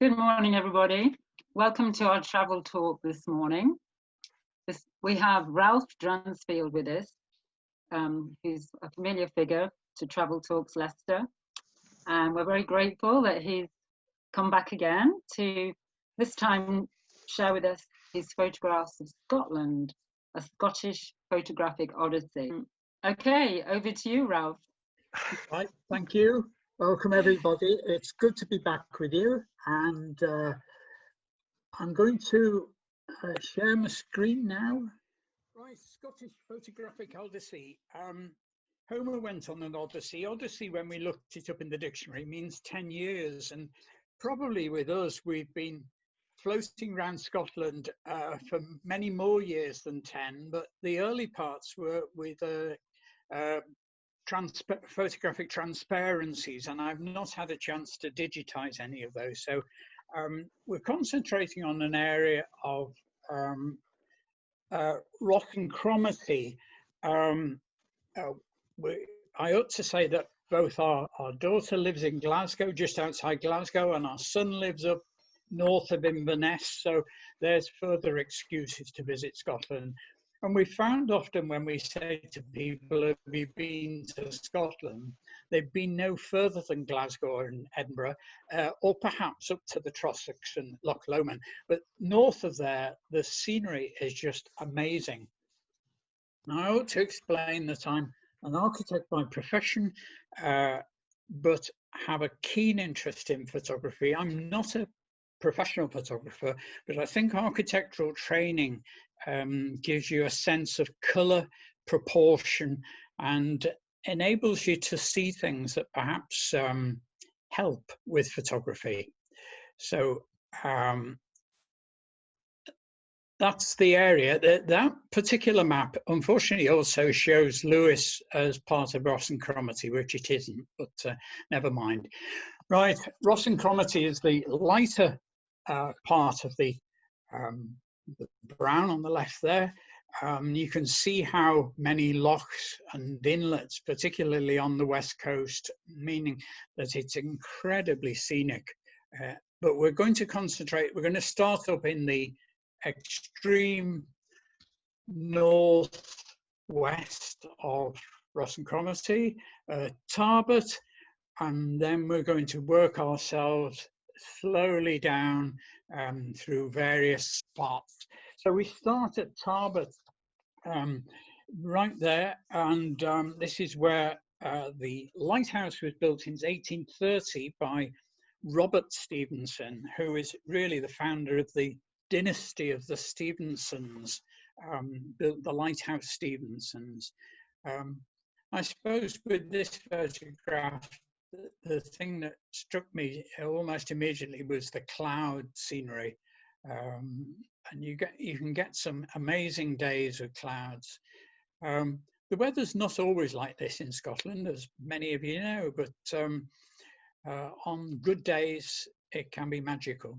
Good morning, everybody. Welcome to our travel talk this morning. We have Ralph Dransfield with us, who's a familiar figure to Travel Talks Leicester. And we're very grateful that he's come back again to this time share with us his photographs of Scotland, a Scottish photographic odyssey. Okay, over to you, Ralph. Right, thank you. Welcome everybody. It's good to be back with you, and I'm going to share my screen now. Right, Scottish photographic odyssey. Homer went on an odyssey. Odyssey, when we looked it up in the dictionary, means 10 years, and probably with us we've been floating around Scotland for many more years than 10, but the early parts were with photographic transparencies, and I've not had a chance to digitize any of those. So we're concentrating on an area of rock and chromaty. I ought to say that both our daughter lives in Glasgow, just outside Glasgow, and our son lives up north of Inverness, so there's further excuses to visit Scotland. And we found often when we say to people, have you been to Scotland, they've been no further than Glasgow and Edinburgh, or perhaps up to the Trossachs and Loch Lomond. But north of there, the scenery is just amazing. Now, I ought to explain that I'm an architect by profession, but have a keen interest in photography. I'm not a professional photographer, but I think architectural training gives you a sense of colour, proportion, and enables you to see things that perhaps help with photography. So that's the area. That particular map, unfortunately, also shows Lewis as part of Ross and Cromarty, which it isn't, but never mind. Right, Ross and Cromarty is the lighter part of the brown on the left there. You can see how many lochs and inlets, particularly on the west coast, meaning that it's incredibly scenic. But we're going to concentrate, we're going to start up in the extreme northwest of Ross and Cromarty, Tarbert, and then we're going to work ourselves slowly down through various spots. So we start at Tarbert right there, and this is where the lighthouse was built in 1830 by Robert Stevenson, who is really the founder of the dynasty of the Stevensons, built the Lighthouse Stevensons. I suppose with this photograph, the thing that struck me almost immediately was the cloud scenery, and you can get some amazing days with clouds. The weather's not always like this in Scotland, as many of you know, but on good days it can be magical.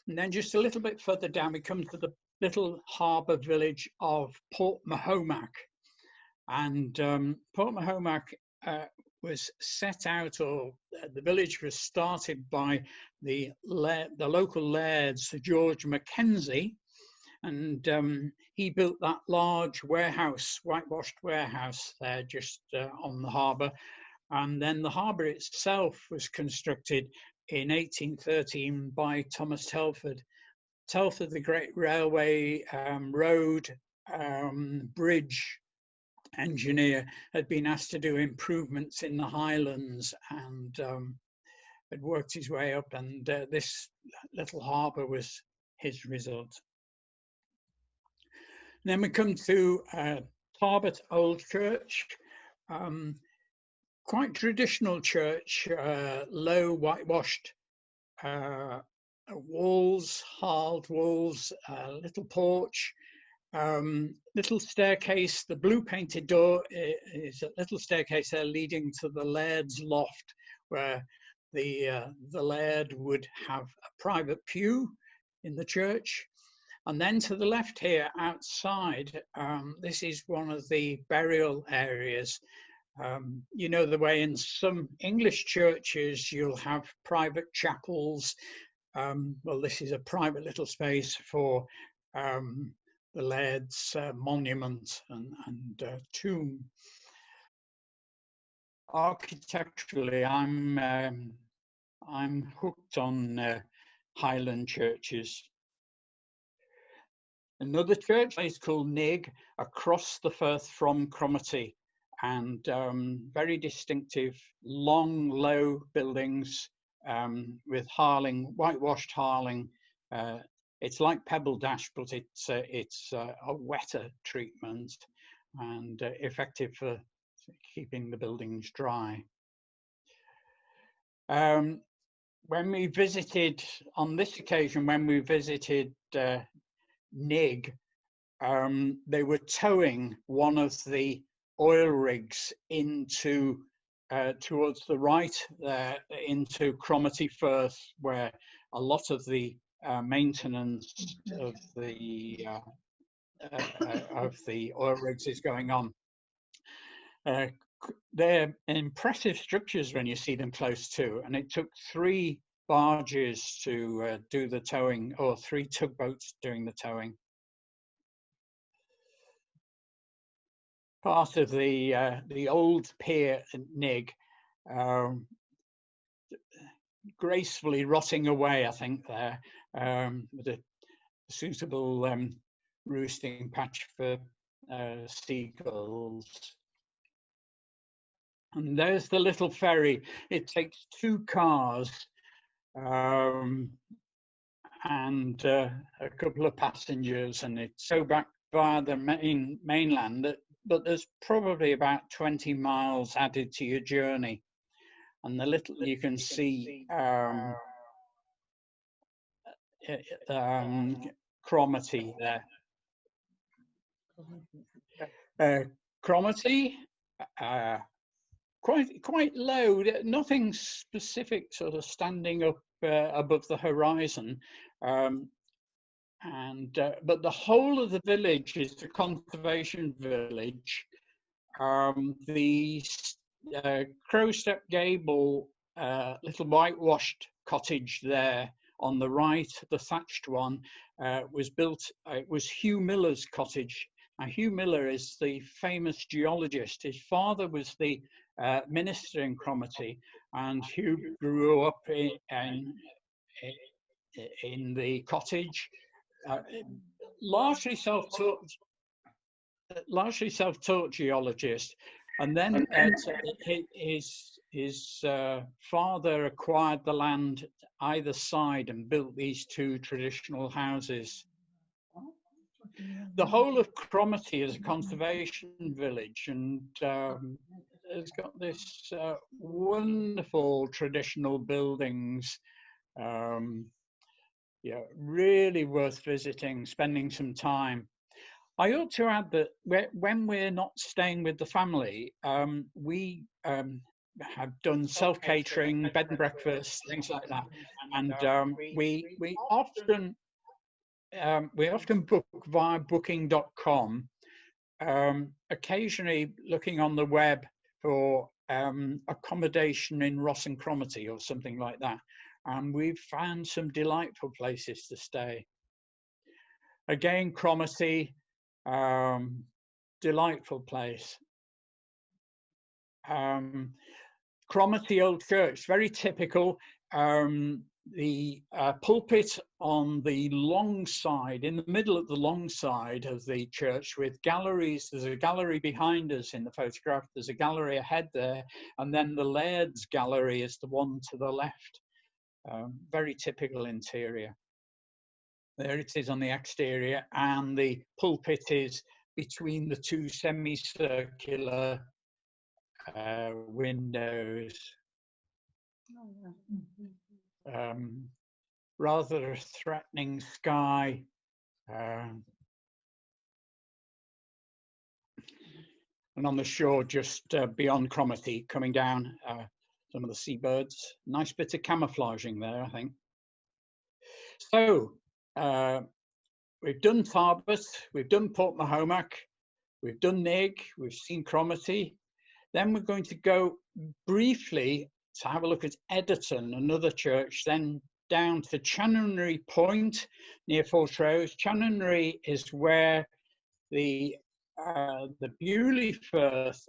And then just a little bit further down, we come to the little harbour village of Port Mahomack, and Port Mahomack was set out, or the village was started by the local laird, Sir George Mackenzie, and he built that large warehouse, whitewashed warehouse there just on the harbour. And then the harbour itself was constructed in 1813 by Thomas Telford. Telford, the great railway, road, bridge engineer, had been asked to do improvements in the Highlands, and had worked his way up, and this little harbour was his result. And then we come to Tarbert Old Church, quite traditional church, low whitewashed walls, hard walls, little porch, little staircase. The blue painted door is a little staircase there leading to the laird's loft, where the laird would have a private pew in the church. And then to the left here outside, this is one of the burial areas. You know, the way in some English churches you'll have private chapels. Well, this is a private little space for the laird's monument and tomb. Architecturally, I'm hooked on Highland churches. Another church is called Nig, across the firth from Cromarty, and very distinctive, long, low buildings with Harling, whitewashed Harling. It's like Pebble Dash, but it's a wetter treatment and effective for keeping the buildings dry. When we visited, on this occasion, when we visited Nig, they were towing one of the oil rigs into towards the right there into Cromarty Firth, where a lot of the maintenance of the oil rigs is going on. They're impressive structures when you see them close to, and it took 3 barges to do the towing, or 3 tugboats doing the towing. Part of the old pier at Nig, gracefully rotting away, I think, there, with a suitable roosting patch for seagulls. And there's the little ferry. It takes 2 cars and a couple of passengers, and it's so back via the mainland, but there's probably about 20 miles added to your journey. And the little, you can see Cromarty there. Cromarty, quite low, nothing specific sort of standing up above the horizon. But the whole of the village is a conservation village. The Crowstep Gable little whitewashed cottage there on the right, the thatched one, was built, it was Hugh Miller's cottage. Now, Hugh Miller is the famous geologist. His father was the minister in Cromarty, and Hugh grew up in the cottage. Largely self-taught geologist, and then his father acquired the land either side and built these 2 traditional houses. The whole of Cromarty is a conservation village, and it's got this wonderful traditional buildings. Yeah, really worth visiting, spending some time. I ought to add that when we're not staying with the family, we have done self-catering, bed and breakfast, things like that, and we often book via booking.com, occasionally looking on the web for accommodation in Ross and Cromarty or something like that. And we've found some delightful places to stay. Again, Cromarty, delightful place. Cromarty Old Church, very typical. The pulpit on the long side, in the middle of the long side of the church, with galleries. There's a gallery behind us in the photograph. There's a gallery ahead there. And then the Laird's gallery is the one to the left. Very typical interior. There it is on the exterior, and the pulpit is between the 2 semicircular windows. Rather a threatening sky. And on the shore just beyond Cromarty, coming down, some of the seabirds. Nice bit of camouflaging there, I think. So we've done Tarbert, we've done Port Mahomack, we've done Nig, we've seen Cromarty. Then we're going to go briefly to have a look at Edderton, another church, then down to Chanonry Point near Fortrose. Chanonry is where the Bewley Firth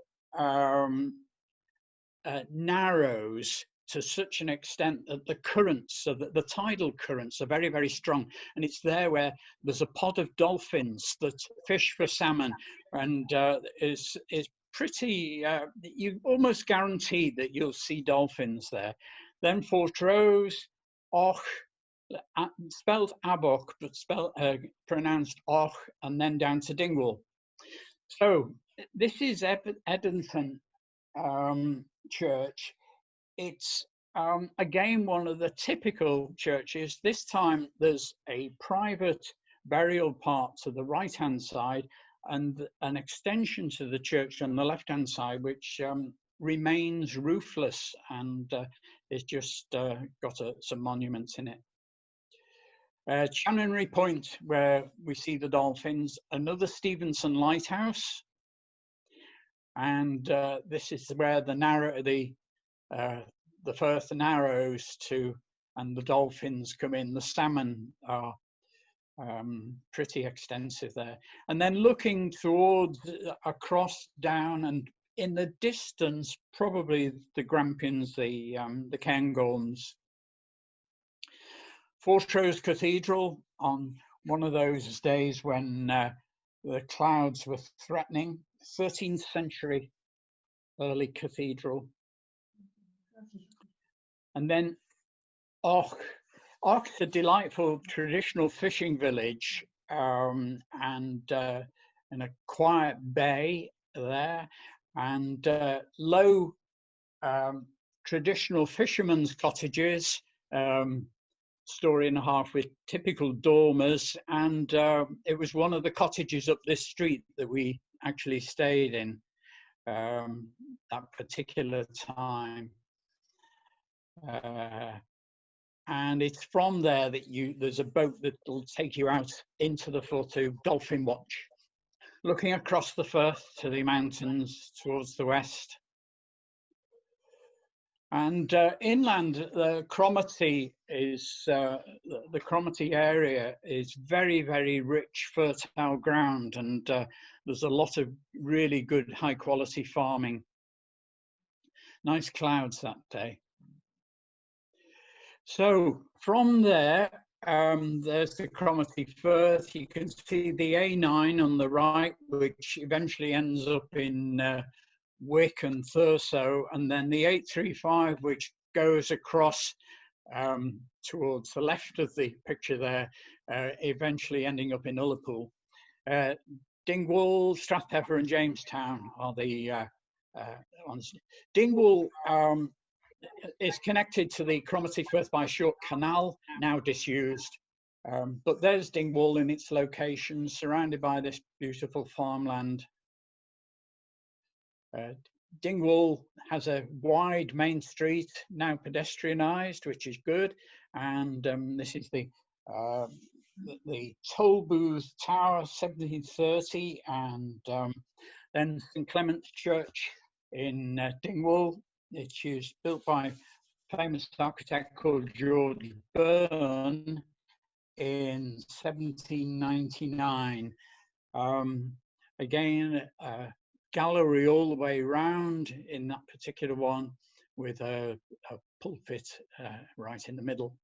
narrows to such an extent that the currents, so that the tidal currents are very, very strong. And it's there where there's a pod of dolphins that fish for salmon, and is pretty, you almost guaranteed that you'll see dolphins there. Then Fortrose, Och, spelled Abok, but pronounced Och, and then down to Dingwall. So this is Edderton Church. It's again one of the typical churches. This time there's a private burial part to the right-hand side and an extension to the church on the left-hand side, which remains roofless and it's just got some monuments in it. Chanonry Point, where we see the dolphins, another Stevenson lighthouse, and this is where the Firth narrows to, and the dolphins come in. The salmon are pretty extensive there. And then looking towards, across, down, and in the distance, probably the Grampians, the Cairngorms. Fortrose Cathedral, on one of those days when the clouds were threatening, 13th century early cathedral. And then Och. Och's a delightful traditional fishing village and in a quiet bay there, and low traditional fishermen's cottages, story and a half with typical dormers, and it was one of the cottages up this street that we actually stayed in that particular time. And it's from there that there's a boat that will take you out into the Firth to dolphin watch, looking across the Firth to the mountains towards the west. And inland, the Cromarty is the Cromarty area is very, very rich, fertile ground, and there's a lot of really good, high-quality farming. Nice clouds that day. So from there, there's the Cromarty Firth. You can see the A9 on the right, which eventually ends up in Wick and Thurso, and then the 835, which goes across towards the left of the picture there, eventually ending up in Ullapool. Dingwall, Strathpeffer and Jamestown are the ones. Dingwall is connected to the Cromarty Firth by a short canal, now disused. But there's Dingwall in its location, surrounded by this beautiful farmland. Dingwall has a wide main street, now pedestrianised, which is good. And this is the toll booth tower, 1730, and then St Clement's Church in Dingwall. It's built by a famous architect called George Byrne in 1799. Again, gallery all the way round in that particular one, with a pulpit right in the middle.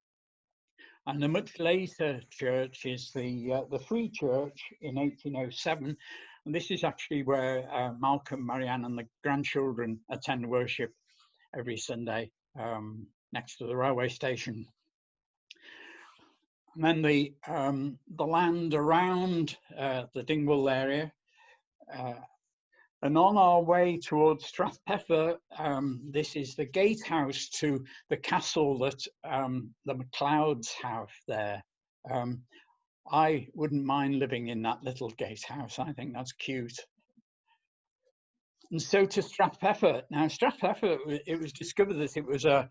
And a much later church is the Free Church in 1807. And this is actually where Malcolm, Marianne and the grandchildren attend worship every Sunday, next to the railway station. And then the land around the Dingwall area. And on our way towards Strathpeffer, this is the gatehouse to the castle that the MacLeods have there. I wouldn't mind living in that little gatehouse. I think that's cute. And so to Strathpeffer. Now, Strathpeffer, it was discovered that it was a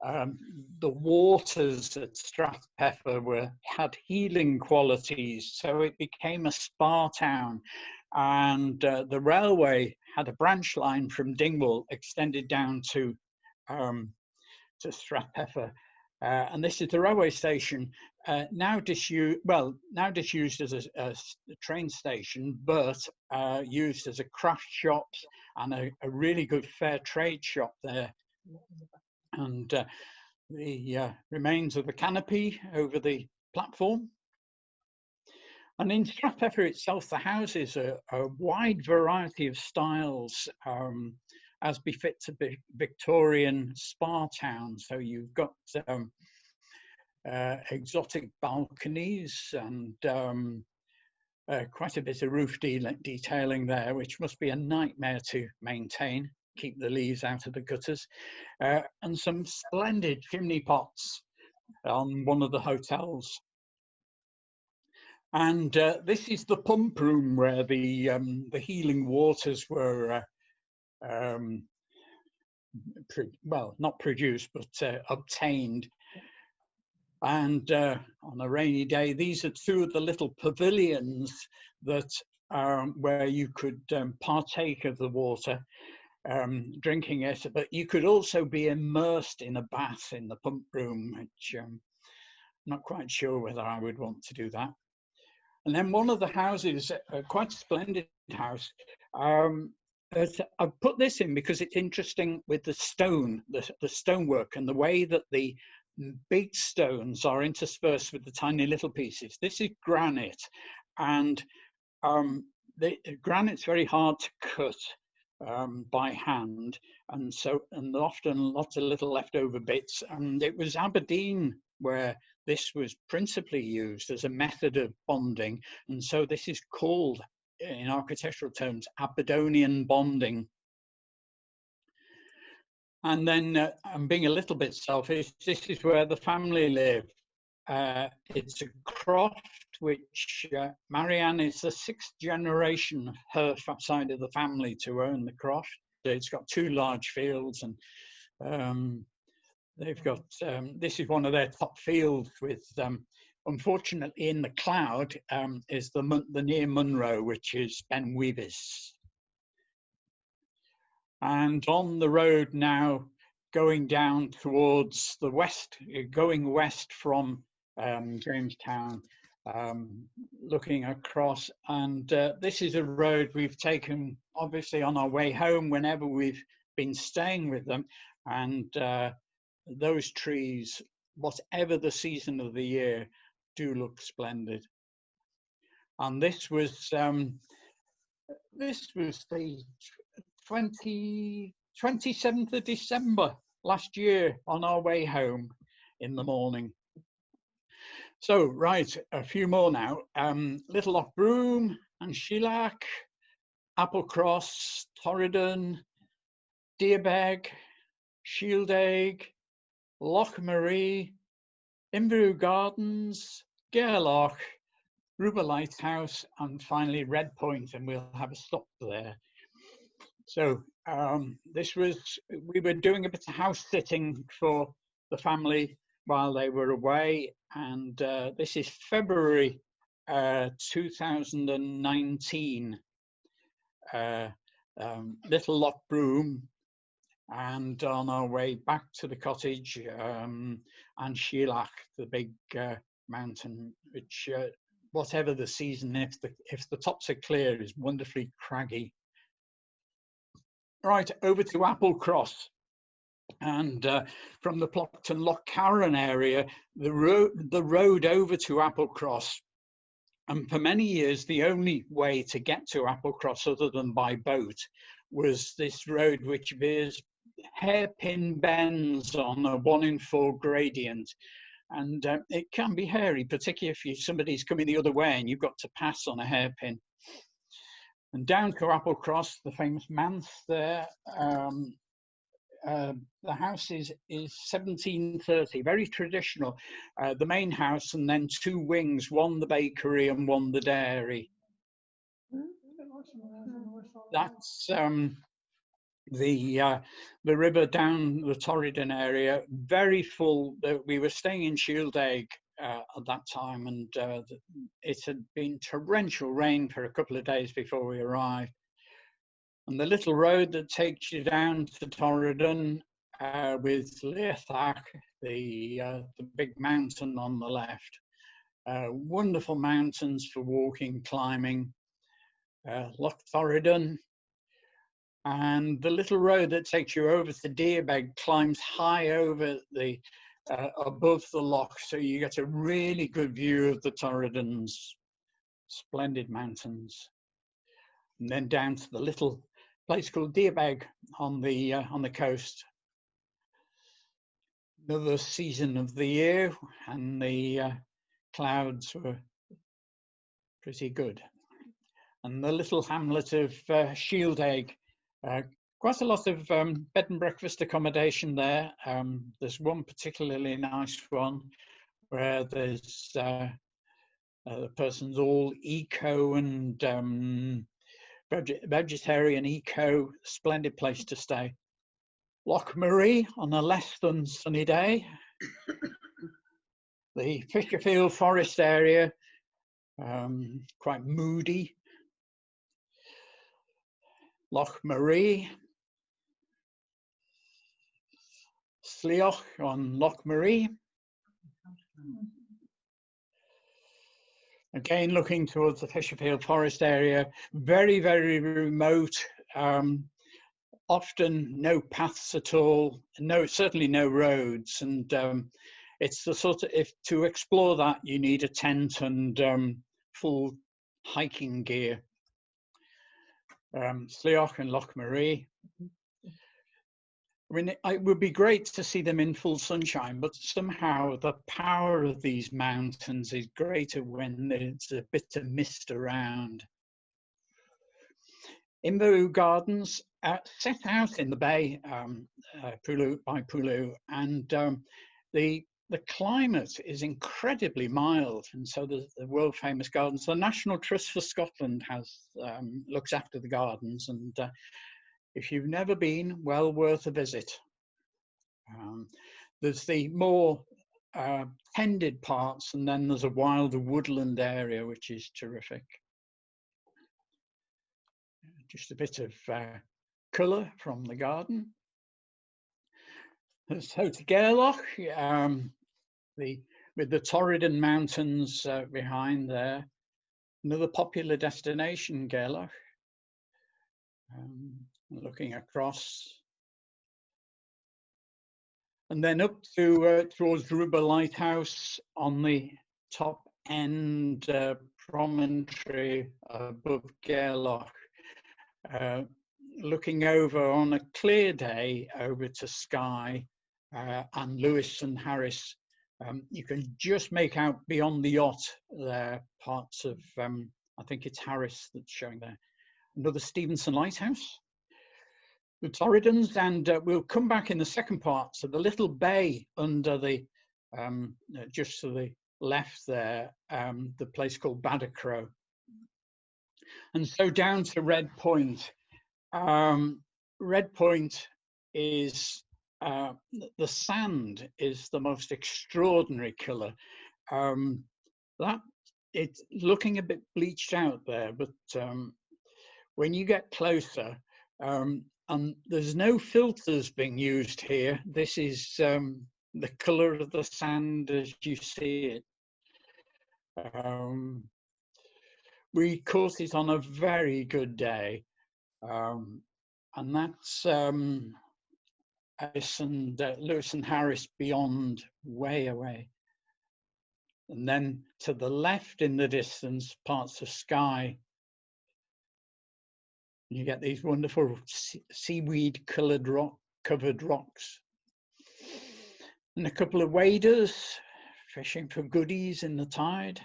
the waters at Strathpeffer had healing qualities, so it became a spa town. And the railway had a branch line from Dingwall extended down to Strathpeffer. And this is the railway station, now disused as a train station, but used as a craft shop and a really good fair trade shop there. And the remains of the canopy over the platform. And in Strathpeffer itself, the houses are a wide variety of styles, as befits a Victorian spa town. So you've got exotic balconies and quite a bit of roof detailing there, which must be a nightmare to maintain, keep the leaves out of the gutters, and some splendid chimney pots on one of the hotels. And this is the pump room where the healing waters were, well, not produced, but obtained. And on a rainy day, these are two of the little pavilions that where you could partake of the water, drinking it, but you could also be immersed in a bath in the pump room, which I'm not quite sure whether I would want to do that. And then one of the houses, quite a splendid house, I've put this in because it's interesting with the stone, the stonework, and the way that the big stones are interspersed with the tiny little pieces. This is granite, and the granite's very hard to cut by hand, and often lots of little leftover bits. And it was Aberdeen where this was principally used as a method of bonding, and so this is called, in architectural terms, Aberdonian bonding. And then, I'm being a little bit selfish, this is where the family live. It's a croft which Marianne is the 6th generation of her side of the family to own the croft. It's got 2 large fields, and they've got, this is one of their top fields with, unfortunately in the cloud, is the near Munro, which is Ben Weavis. And on the road now, going down towards the west, going west from Jamestown, looking across, and this is a road we've taken obviously on our way home whenever we've been staying with them, and those trees, whatever the season of the year, do look splendid. And this was the 27th of December last year on our way home in the morning. So, right, a few more now. Little Loch Broom and Sheelach, Applecross, Torridon, Deerbeg, Shieldaig, Loch Marie, Inveru Gardens, Gairloch, Ruber Lighthouse, and finally Red Point, and we'll have a stop there. So we were doing a bit of house sitting for the family while they were away, and this is February 2019. Little Loch Broom, and on our way back to the cottage, and Sheelach, the big mountain, which whatever the season, if the tops are clear, is wonderfully craggy. Right, over to Applecross, and from the Plockton Loch Carron area, the road over to Applecross, and for many years the only way to get to Applecross other than by boat was this road which veers hairpin bends on a 1 in 4 gradient, and it can be hairy, particularly if somebody's coming the other way and you've got to pass on a hairpin. And down to Applecross, the famous manse there. The house is 1730, very traditional. The main house, and then 2 wings, one the bakery and one the dairy. That's the river down the Torridon area, very full. We were staying in Shield Egg at that time, and it had been torrential rain for a couple of days before we arrived. And the little road that takes you down to Torridon with Leicester, the big mountain on the left, wonderful mountains for walking, climbing, Loch Torridon. And the little road that takes you over to Deerbeg climbs high over the above the loch, so you get a really good view of the Torridon's splendid mountains. And then down to the little place called Deerbeg on the coast. Another season of the year, and the clouds were pretty good. And the little hamlet of Shield Egg. Quite a lot of bed and breakfast accommodation there. There's one particularly nice one where there's the person's all eco and vegetarian eco, splendid place to stay. Loch Marie on a less than sunny day. The Fisherfield Forest area, quite moody. Loch Marie, Slioch on Loch Marie. Again, looking towards the Fisherfield Forest area, very, very remote, often no paths at all, certainly no roads. And it's the sort of, to explore that, you need a tent and full hiking gear. Slioch and Loch Marie. I mean, it would be great to see them in full sunshine, but somehow the power of these mountains is greater when there's a bit of mist around. Inveru Gardens, set out in the bay by Pulu, and the climate is incredibly mild, and so the world famous gardens. The National Trust for Scotland looks after the gardens, and if you've never been, well worth a visit. There's the more tended parts, and then there's a wilder woodland area which is terrific. Just a bit of colour from the garden. So to Gairloch, with the Torridon Mountains behind there, another popular destination, Gairloch. Looking across, and then up to towards Rubber Lighthouse on the top end promontory above Gairloch. Looking over on a clear day over to Skye and Lewis and Harris. You can just make out beyond the yacht there parts of, I think it's Harris that's showing there. Another Stevenson Lighthouse, the Torridons, and we'll come back in the second part. So the little bay under the, just to the left there, the place called Baddercrow. And so down to Red Point. Red Point is, the sand is the most extraordinary colour. That it's looking a bit bleached out there, but when you get closer, and there's no filters being used here. This is the colour of the sand as you see it. We caught it on a very good day. And that's Lewis and Harris beyond, way away. And then to the left in the distance, parts of Skye. You get these wonderful seaweed covered rocks. And a couple of waders fishing for goodies in the tide.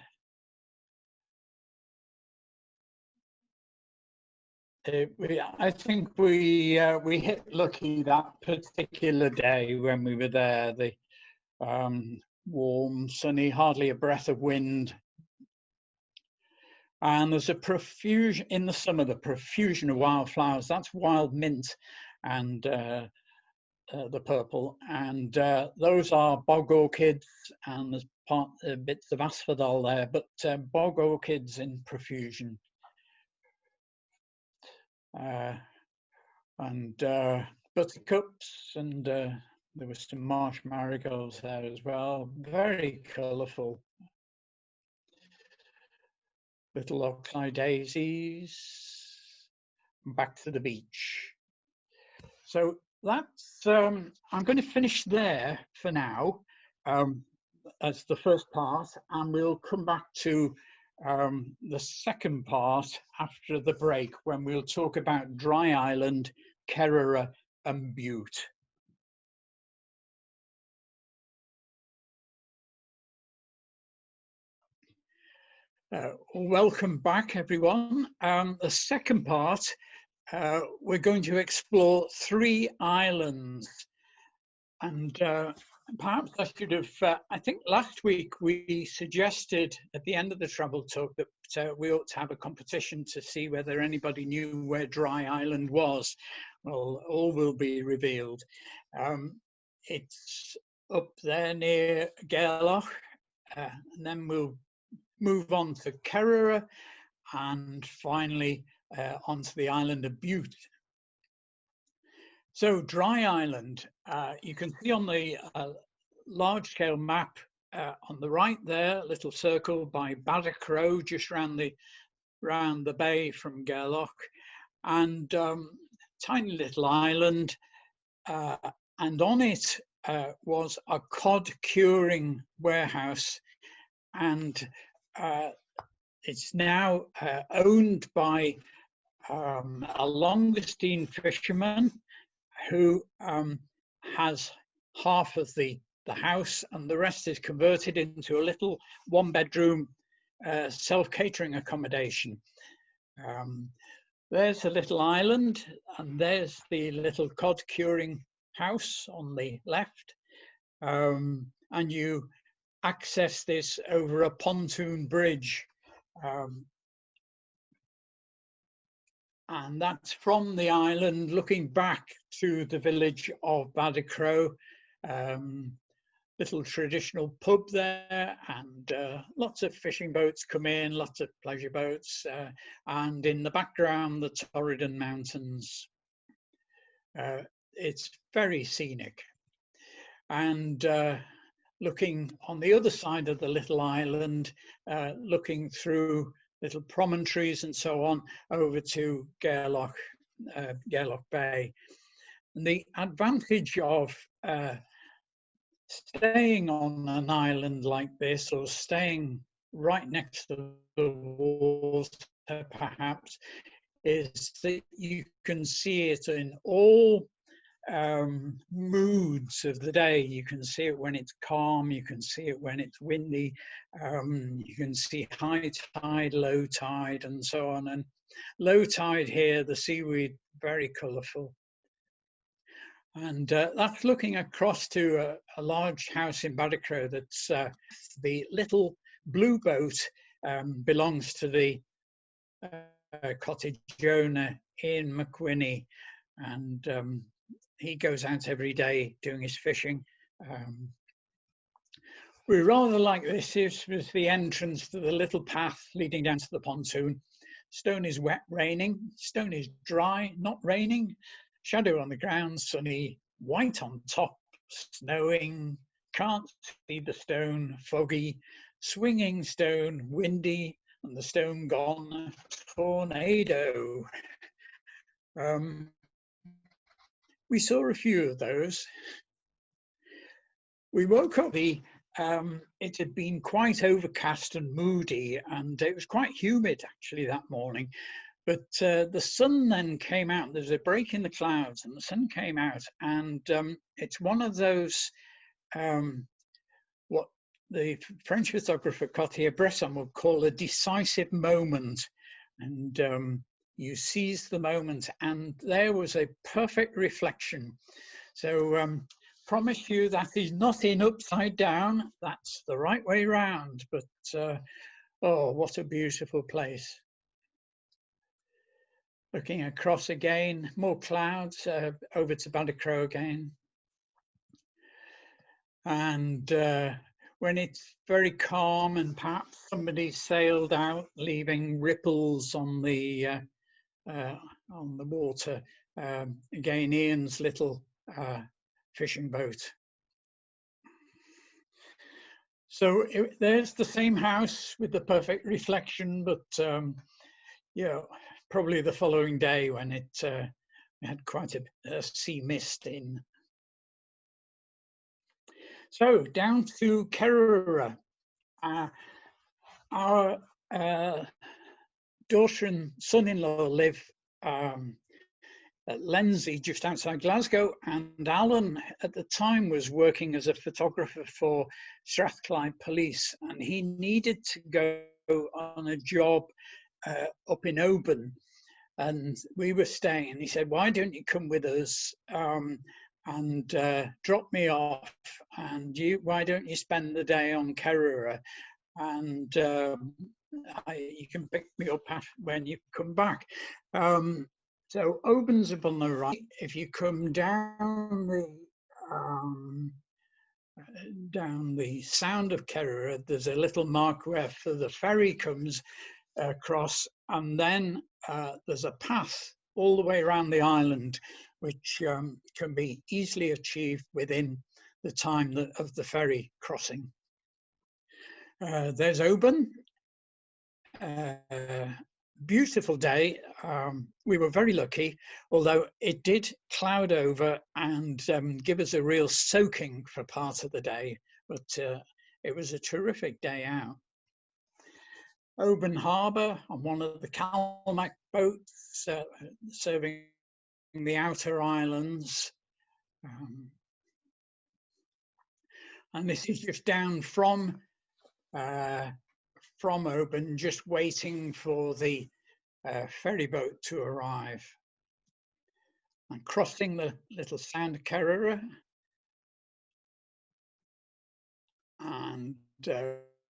I think we hit lucky that particular day when we were there. The warm, sunny, hardly a breath of wind. And there's a profusion, in the summer, the profusion of wildflowers. That's wild mint. and the purple, and those are bog orchids, and there's bits of asphodel there, but bog orchids in profusion. And buttercups, and there was some marsh marigolds there as well, very colourful. Little oxeye daisies, back to the beach. So that's, I'm going to finish there for now as the first part, and we'll come back to the second part after the break, when we'll talk about Dry Island, Kerrera and Bute. Welcome back, everyone. The second part, we're going to explore 3 islands, and perhaps I should have, I think last week we suggested at the end of the travel talk that we ought to have a competition to see whether anybody knew where Dry Island was. Well, all will be revealed. It's up there near Gairloch, and then we'll move on to Kerrera, and finally onto the island of Bute. So Dry Island, you can see on the large-scale map on the right there, a little circle by Badachro, just round the bay from Gairloch, and tiny little island, and on it was a cod curing warehouse, and it's now owned by a Longestine fisherman who has half of the house, and the rest is converted into a little 1-bedroom self-catering accommodation. There's a little island, and there's the little cod curing house on the left, and you access this over a pontoon bridge, and that's from the island looking back to the village of Badachro. Little traditional pub there, and lots of fishing boats come in, lots of pleasure boats, and in the background the Torridon Mountains. It's very scenic, and looking on the other side of the little island, looking through little promontories and so on over to Gairloch Bay. And the advantage of staying on an island like this, or staying right next to the water perhaps, is that you can see it in all moods of the day. You can see it when it's calm, you can see it when it's windy, you can see high tide, low tide, and so on. And low tide here, the seaweed very colourful. And that's looking across to a large house in Badachro. That's the little blue boat belongs to the cottage owner in McWhinney, and he goes out every day doing his fishing. We rather like this. This was the entrance to the little path leading down to the pontoon. Stone is wet, raining. Stone is dry, not raining. Shadow on the ground, sunny, white on top, snowing, can't see the stone, foggy, swinging stone, windy, and the stone gone, tornado. We saw a few of those. We woke up, it had been quite overcast and moody, and it was quite humid actually that morning. But the sun then came out. There's a break in the clouds, and the sun came out, and it's one of those what the French photographer Cartier-Bresson would call a decisive moment. And you seize the moment, and there was a perfect reflection. So promise you that is not in upside down. That's the right way round. But oh, what a beautiful place. Looking across again, more clouds, over to Badachro again. And when it's very calm and perhaps somebody sailed out, leaving ripples on the water, again, Ian's little fishing boat. So there's the same house with the perfect reflection, but yeah, probably the following day when it had quite a sea mist in. So down to Kerrera. Our daughter and son-in-law live at Lenzie, just outside Glasgow, and Alan at the time was working as a photographer for Strathclyde Police, and he needed to go on a job up in Oban, and we were staying, and he said, why don't you come with us and drop me off, and why don't you spend the day on Kerrera, and you can pick me up when you come back. So Oban's up on the right. If you come down the Sound of Kerrera, there's a little mark where the ferry comes across, and then there's a path all the way around the island, which can be easily achieved within the time of the ferry crossing. There's Oban. Beautiful day. We were very lucky, although it did cloud over and give us a real soaking for part of the day, but it was a terrific day out. Oban Harbour on one of the Calmac boats serving the outer islands. And this is just down from Oban, just waiting for the ferry boat to arrive. And crossing the little Sound of Kerrera. And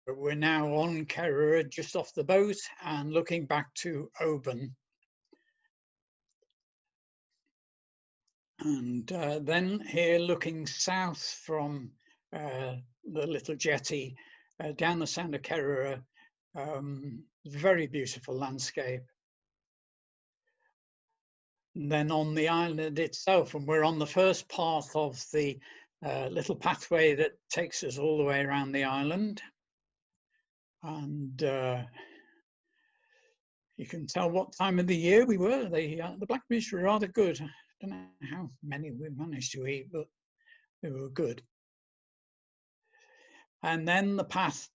we're now on Kerrera, just off the boat, and looking back to Oban. And then here, looking south from the little jetty down the Sound of Kerrera, very beautiful landscape. And then on the island itself, and we're on the first part of the little pathway that takes us all the way around the island. And you can tell what time of the year we were. The blackberries were rather good. I don't know how many we managed to eat, but they were good. And then the path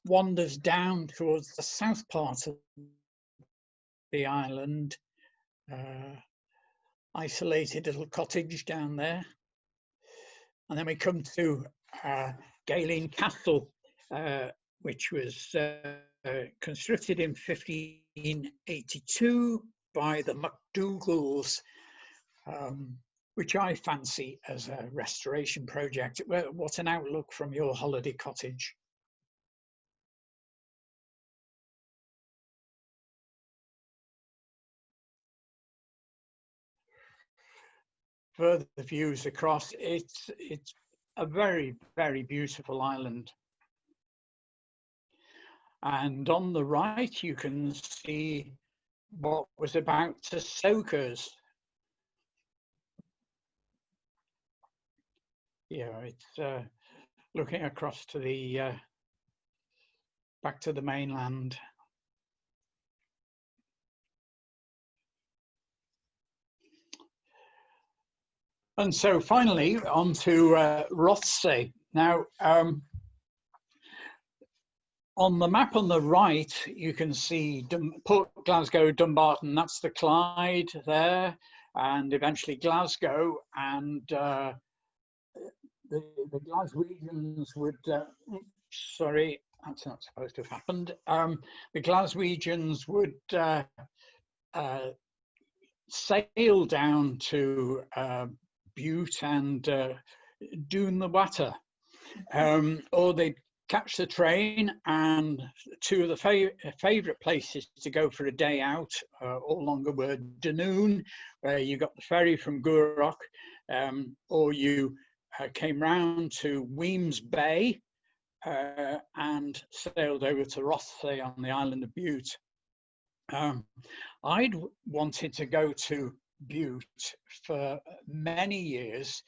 wanders down towards the south part of the island. Isolated little cottage down there. And then we come to Galeen Castle, which was constructed in 1582 by the MacDougals, which I fancy as a restoration project. What an outlook from your holiday cottage. Further views across, it's a very, very beautiful island. And on the right, you can see what was about to soak us. Yeah, it's looking across to the back to the mainland. And so finally on to Rothsay. Now, on the map on the right, you can see Port Glasgow, Dumbarton, that's the Clyde there, and eventually Glasgow, and the Glaswegians would, sorry, that's not supposed to have happened. The Glaswegians would sail down to Bute and Doon the Water, or they'd catch the train, and two of the favourite places to go for a day out all along the were Dunoon, where you got the ferry from Gourock, or you came round to Weems Bay and sailed over to Rothesay on the island of Bute. I'd wanted to go to Bute for many years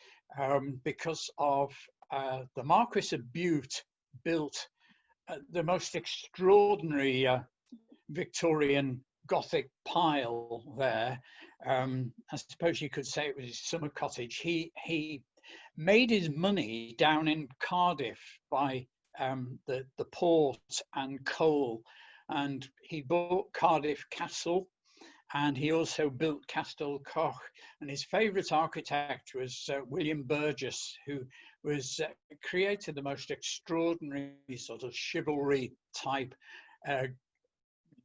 because of the Marquis of Bute built the most extraordinary Victorian Gothic pile there. I suppose you could say it was his summer cottage. He made his money down in Cardiff by the port and coal, and he bought Cardiff Castle, and he also built Castell Coch. And his favourite architect was William Burgess, who was created the most extraordinary sort of chivalry type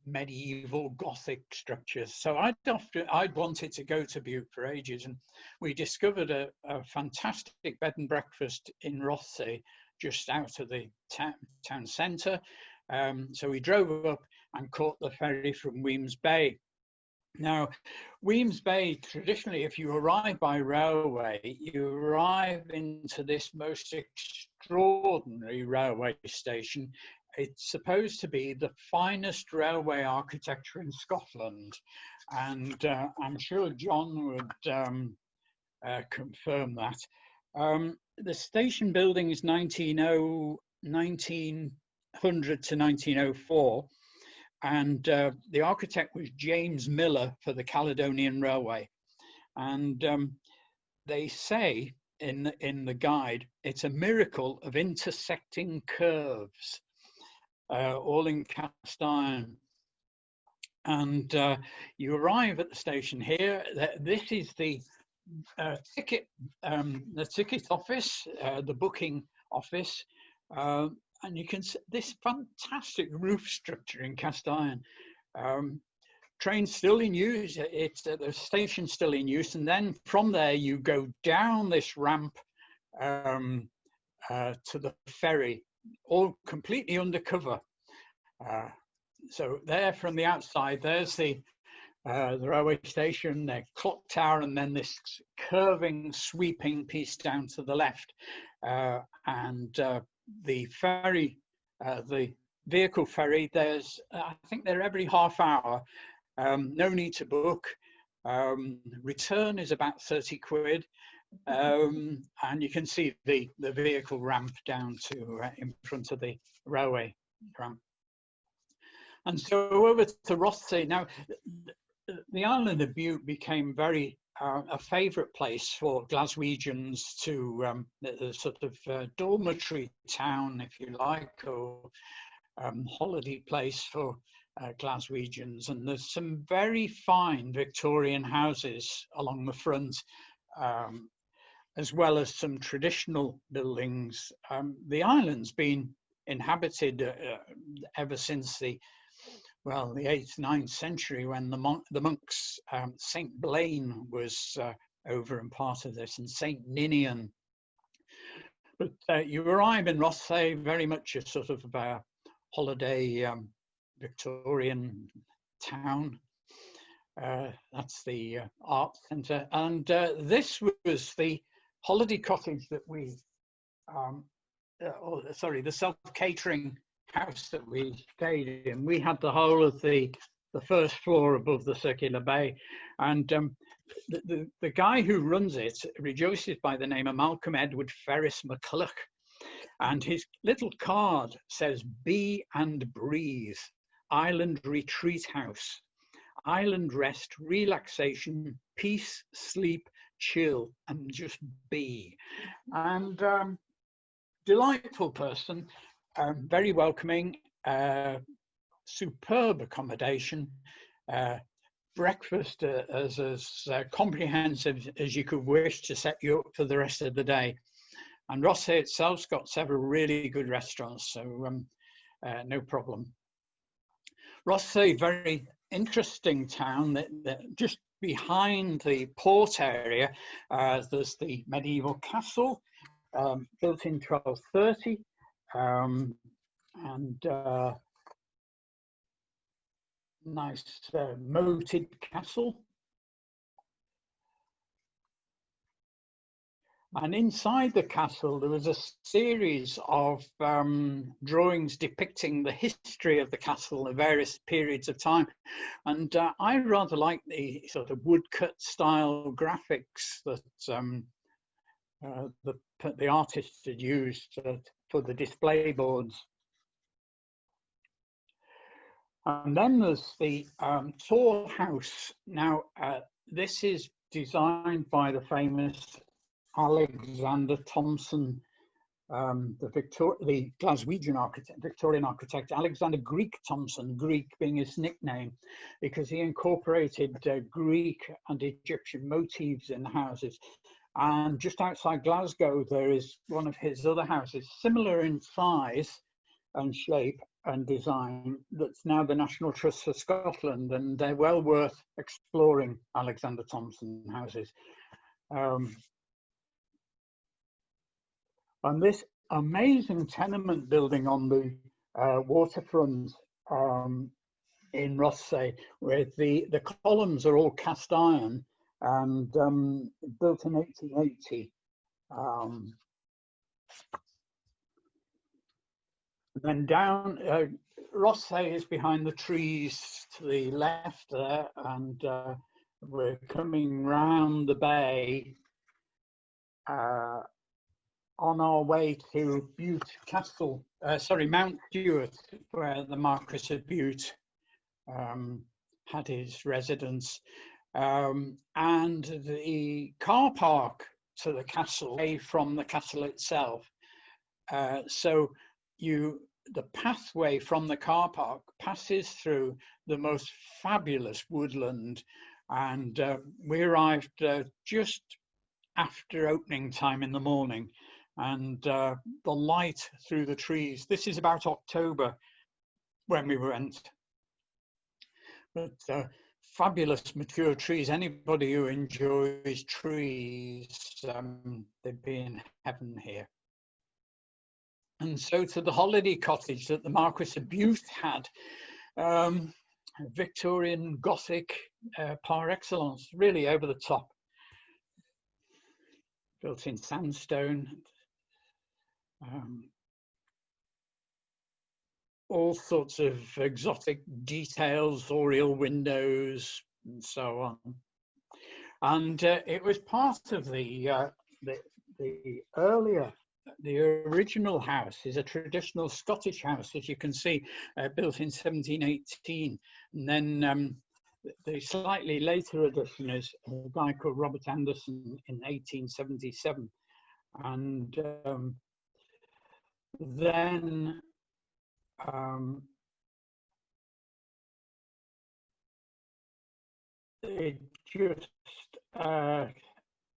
medieval Gothic structures. So I'd wanted to go to Bute for ages, and we discovered a fantastic bed and breakfast in Rothesay, just out of the town centre. So we drove up and caught the ferry from Weems Bay. Now, Weems Bay, traditionally, if you arrive by railway, you arrive into this most extraordinary railway station. It's supposed to be the finest railway architecture in Scotland. And I'm sure John would confirm that. The station building is 1900 to 1904. And the architect was James Miller for the Caledonian Railway. And they say in the guide, it's a miracle of intersecting curves, all in cast iron. And you arrive at the station here. This is the ticket office, the booking office. And you can see this fantastic roof structure in cast iron. Train's still in use. The station's still in use, and then from there you go down this ramp to the ferry, all completely undercover. So there, from the outside, there's the railway station, the clock tower, and then this curving, sweeping piece down to the left, and the ferry, the vehicle ferry, there's, I think they're every half hour, no need to book. Return is about 30 quid. And you can see the vehicle ramp down to in front of the railway ramp. And so over to Rothesay. Now, the island of Bute became very a favourite place for Glaswegians to the sort of dormitory town, if you like, or holiday place for Glaswegians. And there's some very fine Victorian houses along the front, as well as some traditional buildings. The island's been inhabited ever since the 8th, 9th century, when the monks, St. Blaine was over and part of this, and St. Ninian. But you arrive in Rothesay, very much a sort of holiday Victorian town. That's the art centre. And this was the holiday cottage that we, the self-catering house that we stayed in. We had the whole of the first floor above the circular bay, and the guy who runs it rejoices by the name of Malcolm Edward Ferris McCulloch, and his little card says "Be and Breathe, Island Retreat House, Island Rest, Relaxation, Peace, Sleep, Chill, and just be." And delightful person. Very welcoming, superb accommodation, breakfast as comprehensive as you could wish to set you up for the rest of the day. And Rothesay itself's got several really good restaurants, so no problem. Rothesay, very interesting town. That just behind the port area, there's the medieval castle, built in 1230. and nice moated castle. And inside the castle, there was a series of drawings depicting the history of the castle at various periods of time. And I rather like the sort of woodcut style graphics that the artists had used for the display boards. And then there's the Tor House. Now, this is designed by the famous Alexander Thomson, the Glaswegian architect, Victorian architect, Alexander Greek Thomson, Greek being his nickname, because he incorporated Greek and Egyptian motifs in the houses. And just outside Glasgow, there is one of his other houses, similar in size and shape and design, that's now the National Trust for Scotland, and they're well worth exploring, Alexander Thomson houses. And this amazing tenement building on the waterfront in Rothesay, where the columns are all cast iron and built in 1880. Then down, Rothesay is behind the trees to the left there, and we're coming round the bay on our way to Bute Castle, Mount Stewart, where the Marquis of Bute had his residence, and the car park to the castle, away from the castle itself. So the pathway from the car park passes through the most fabulous woodland, and we arrived just after opening time in the morning, and the light through the trees. This is about October when we went, but fabulous mature trees. Anybody who enjoys trees, they'd be in heaven here. And so to the holiday cottage that the Marquis of Bute had, Victorian Gothic par excellence, really over the top, built in sandstone. All sorts of exotic details, oriel windows, and so on. And it was part of the original house is a traditional Scottish house, as you can see, built in 1718. And then the slightly later edition is a guy called Robert Anderson in 1877. And then it just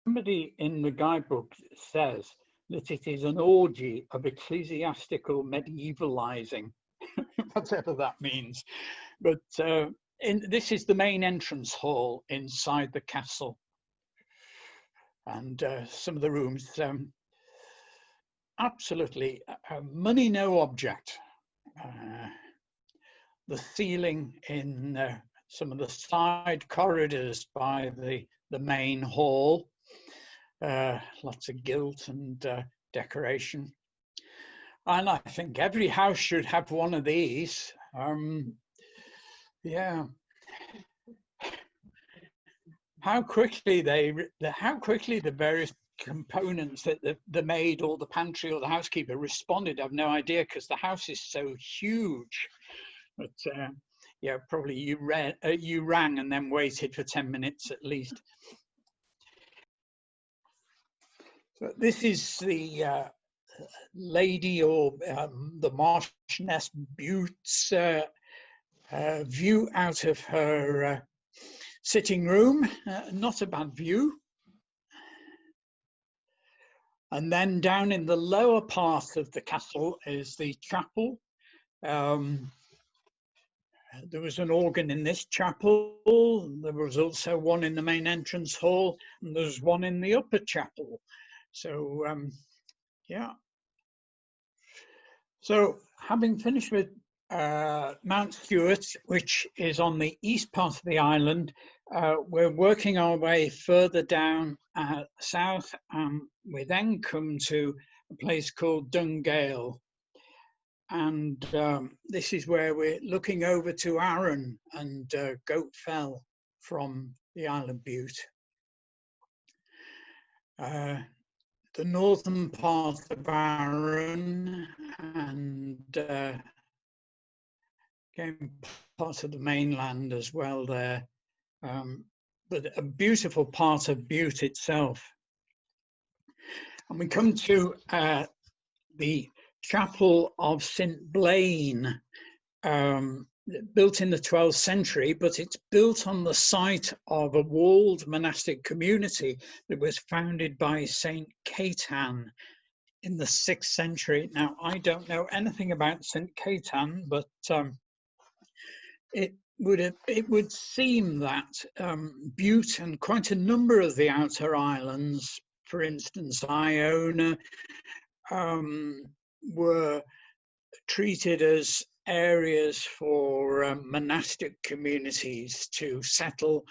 somebody in the guidebook says that it is an orgy of ecclesiastical medievalizing, whatever that means. But this is the main entrance hall inside the castle, and some of the rooms, absolutely money no object. The ceiling in some of the side corridors by the main hall, lots of gilt and decoration. And I think every house should have one of these. Yeah. How quickly the various components that the maid or the pantry or the housekeeper responded, I've no idea, because the house is so huge. But yeah, probably you rang and then waited for 10 minutes at least. So this is the Lady or the Marchioness Bute's view out of her sitting room. Not a bad view. And then down in the lower part of the castle is the chapel. There was an organ in this chapel. There was also one in the main entrance hall, and there's one in the upper chapel. So, yeah. So having finished with Mount Stewart, which is on the east part of the island, we're working our way further down south, and we then come to a place called Dungale. And this is where we're looking over to Arran and Goat Fell from the Isle of Bute. The northern part of Arran and again part of the mainland as well there, but a beautiful part of Bute itself. And we come to the Chapel of St. Blaine, built in the 12th century, but it's built on the site of a walled monastic community that was founded by St. Caitan in the 6th century. Now, I don't know anything about St. Caitan, but it would seem that Bute and quite a number of the outer islands, for instance, Iona, were treated as areas for monastic communities to settle,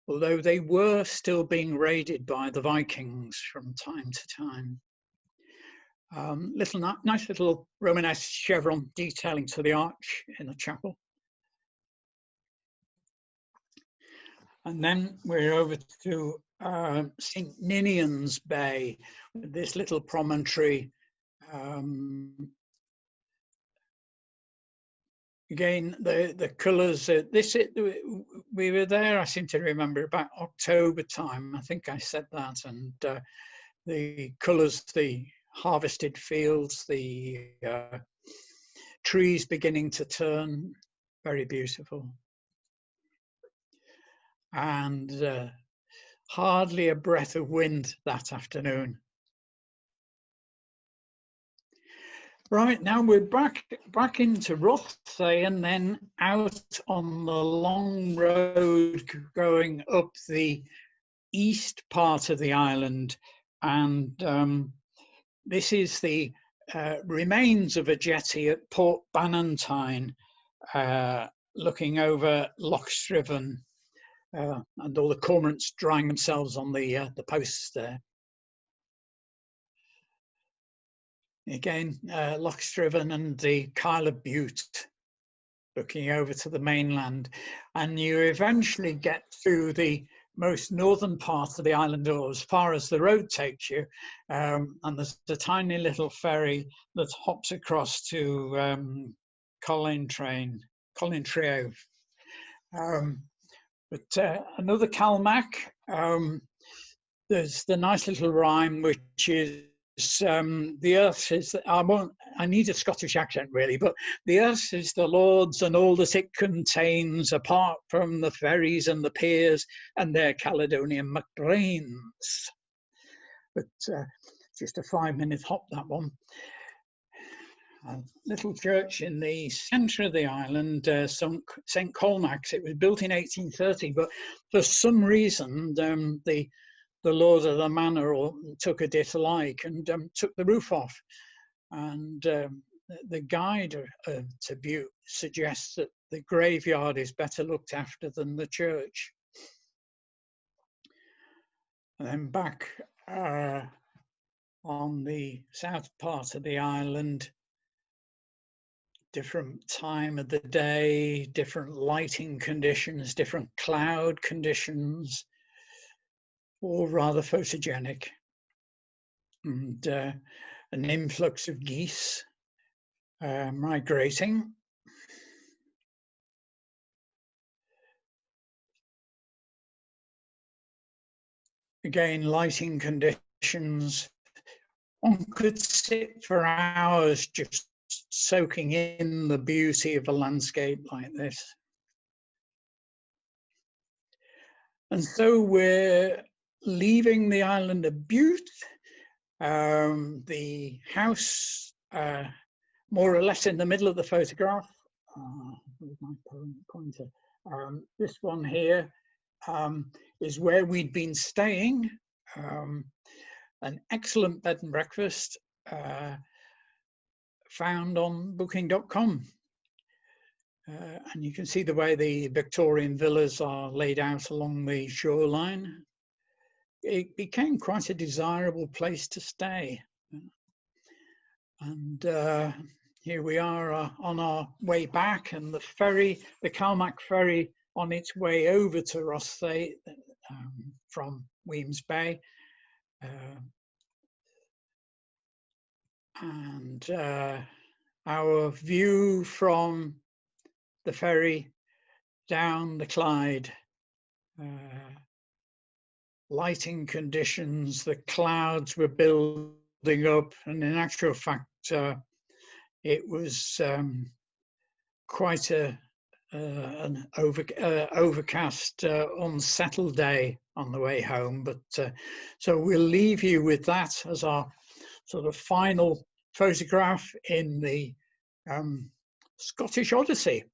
although they were still being raided by the Vikings from time to time. Nice little Romanesque chevron detailing to the arch in the chapel. And then we're over to St. Ninian's Bay, with this little promontory. Again, the colours, we were there, I seem to remember, about October time. I think I said that. And the colours, the harvested fields, the trees beginning to turn, very beautiful. And hardly a breath of wind that afternoon. Right, now we're back into Rothesay and then out on the long road going up the east part of the island. And this is the remains of a jetty at Port Bannatyne, looking over Loch Striven, and all the cormorants drying themselves on the posts there. Again, Loch Striven and the Kyle of Bute, looking over to the mainland. And you eventually get to the most northern part of the island, or as far as the road takes you. And there's a tiny little ferry that hops across to Colintrio. But another Calmac, there's the nice little rhyme, which is the earth is, I need a Scottish accent really, but the earth is the Lord's and all that it contains, apart from the ferries and the piers and their Caledonian MacBrains. But just a 5-minute hop, that one. A little church in the centre of the island, St. Colmax. It was built in 1830, but for some reason the lord of the manor took a dislike and took the roof off. And the guide to Bute suggests that the graveyard is better looked after than the church. And then back on the south part of the island, different time of the day, different lighting conditions, different cloud conditions, all rather photogenic. And an influx of geese migrating. Again, lighting conditions. One could sit for hours just soaking in the beauty of a landscape like this. And so we're leaving the island of Bute. The house, more or less in the middle of the photograph. Where's my pointer? This one here is where we'd been staying. An excellent bed and breakfast. found on booking.com. And you can see the way the Victorian villas are laid out along the shoreline. It became quite a desirable place to stay. And here we are on our way back, and the ferry, the Calmac ferry, on its way over to Rothesay from Weems Bay. And our view from the ferry down the Clyde, lighting conditions, the clouds were building up, and in actual fact it was quite an overcast, unsettled day on the way home. But so we'll leave you with that as our sort of final photograph in the Scottish Odyssey.